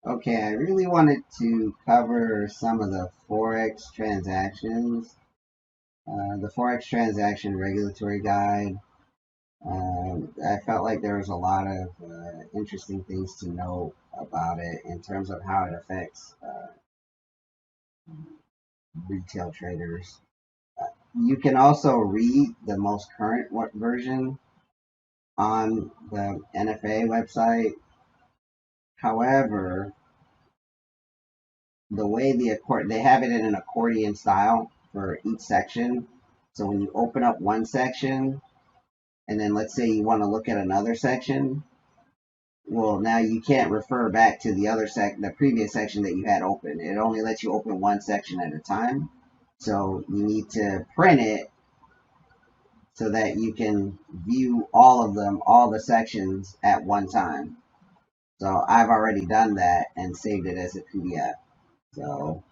Okay, I really wanted to cover some of the Forex transactions, the Forex transaction regulatory guide. I felt like there was a lot of interesting things to know about it in terms of how it affects retail traders. You can also read the most current version on the NFA website. However, the way they have it in an accordion style for each section. So when you open up one section, and then let's say you want to look at another section, well, now you can't refer back to the previous section that you had open. It only lets you open one section at a time. So you need to print it so that you can view all of them, all the sections at one time. So I've already done that and saved it as a PDF. So,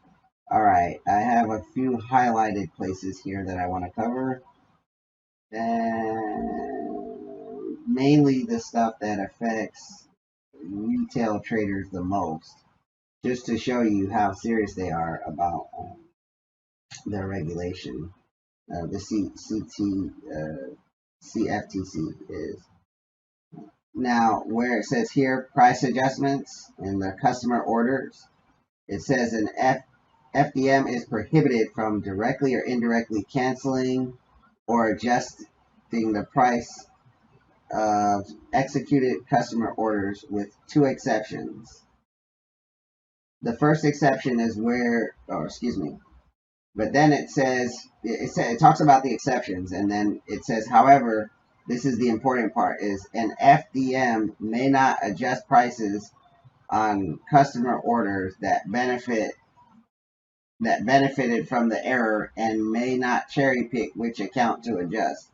all right, I have a few highlighted places here that I want to cover. And mainly the stuff that affects retail traders the most, just to show you how serious they are about their regulation. The CFTC is. Now, where it says here, price adjustments in the customer orders, it says an FDM is prohibited from directly or indirectly canceling or adjusting the price of executed customer orders with two exceptions. The first exception is but then it talks about the exceptions, and then it says, however, this is the important part, is an FDM may not adjust prices on customer orders that benefited from the error and may not cherry pick which account to adjust.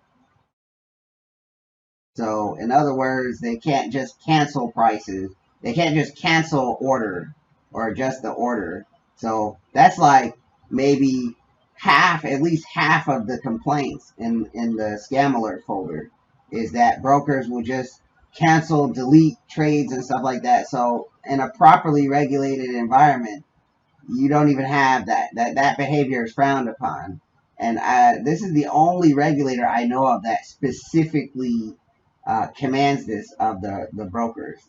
So in other words, they can't just cancel prices. They can't just cancel order or adjust the order. So that's like maybe at least half of the complaints in the scam alert folder is that brokers will just cancel, delete trades and stuff like that. So in a properly regulated environment, you don't even have that behavior is frowned upon. And this is the only regulator I know of that specifically commands this of the brokers.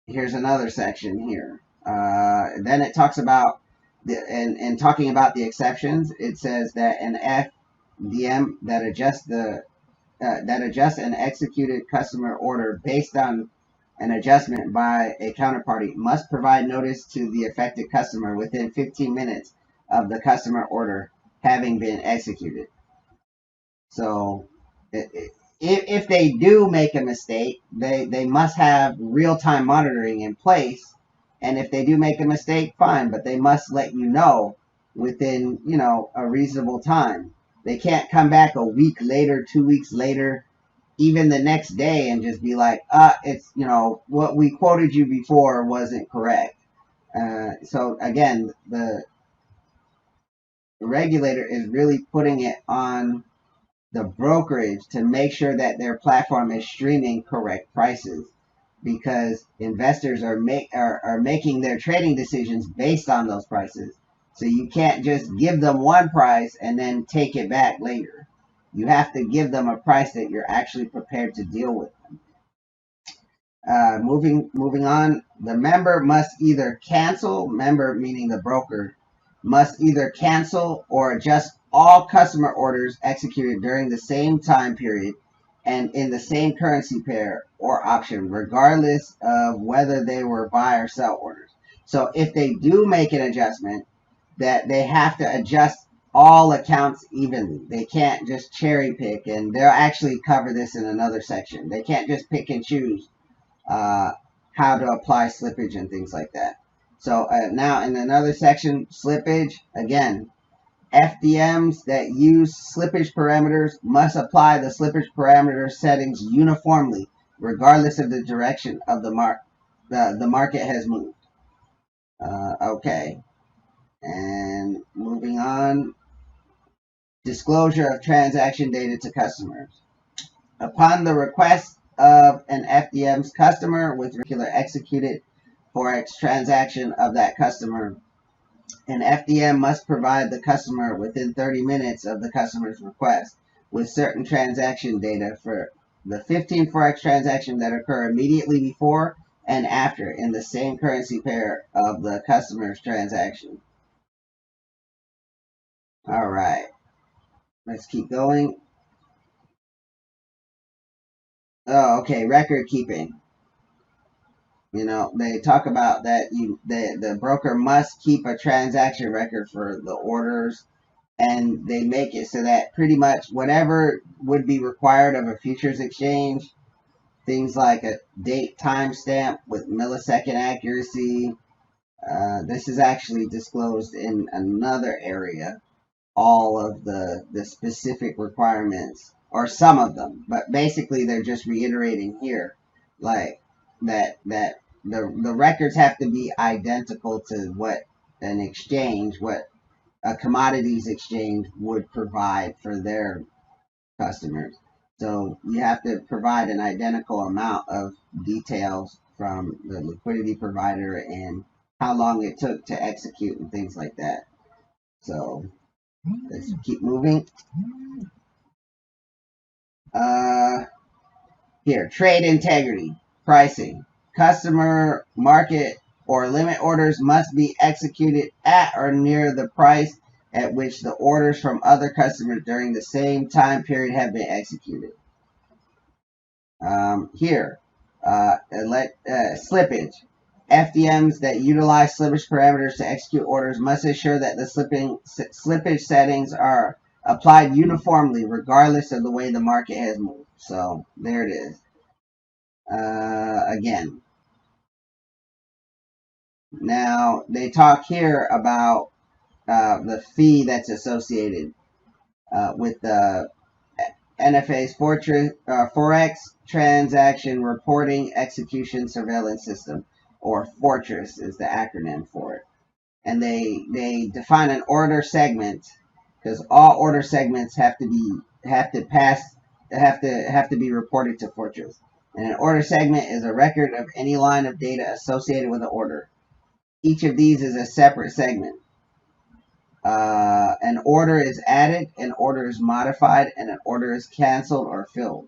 Here's another section here. Then it talks about and talking about the exceptions. It says that an FDM that adjusts an executed customer order based on an adjustment by a counterparty must provide notice to the affected customer within 15 minutes of the customer order having been executed. So if they do make a mistake, they must have real-time monitoring in place. And if they do make a mistake, fine, but they must let you know within, a reasonable time. They can't come back a week later, 2 weeks later, even the next day and just be like, it's, what we quoted you before wasn't correct. So again, the regulator is really putting it on the brokerage to make sure that their platform is streaming correct prices, because investors are making their trading decisions based on those prices. So you can't just give them one price and then take it back later. You have to give them a price that you're actually prepared to deal with them. Moving on, the member must either cancel, member meaning the broker, must either cancel or adjust all customer orders executed during the same time period and in the same currency pair or option, regardless of whether they were buy or sell orders. So if they do make an adjustment, that they have to adjust all accounts evenly. They can't just cherry pick, and they'll actually cover this in another section. They can't just pick and choose how to apply slippage and things like that. So now in another section, slippage, again, FDMs that use slippage parameters must apply the slippage parameter settings uniformly, regardless of the direction of the market has moved. Okay. And moving on, disclosure of transaction data to customers. Upon the request of an FDM's customer with regular executed Forex transaction of that customer. An FDM must provide the customer within 30 minutes of the customer's request with certain transaction data for the 15 Forex transactions that occur immediately before and after in the same currency pair of the customer's transaction. All right, let's keep going. Oh, okay, record keeping. They talk about that the broker must keep a transaction record for the orders, and they make it so that pretty much whatever would be required of a futures exchange, things like a date timestamp with millisecond accuracy. This is actually disclosed in another area, all of the specific requirements, or some of them, but basically they're just reiterating here, like that the records have to be identical to what an exchange, what a commodities exchange would provide for their customers. So you have to provide an identical amount of details from the liquidity provider and how long it took to execute and things like that. So let's keep moving. Here, trade integrity, pricing. Customer, market, or limit orders must be executed at or near the price at which the orders from other customers during the same time period have been executed. Here, slippage. FDMs that utilize slippage parameters to execute orders must ensure that the slippage settings are applied uniformly regardless of the way the market has moved. So there it is. Again, now they talk here about the fee that's associated with the NFA's Forex Transaction Reporting Execution Surveillance System, or Fortress is the acronym for it. And they define an order segment, because all order segments have to be reported to Fortress. And an order segment is a record of any line of data associated with an order. Each of these is a separate segment. An order is added, an order is modified, and an order is canceled or filled.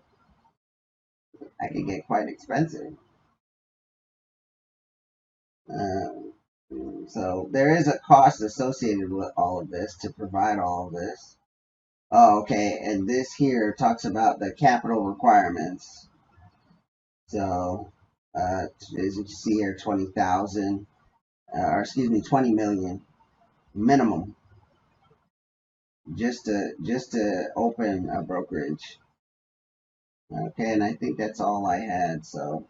That can get quite expensive. So there is a cost associated with all of this to provide all of this. Oh, okay, and this here talks about the capital requirements. So, as you can see here, 20,000, or excuse me, 20 million minimum, just to open a brokerage. Okay, and I think that's all I had. So.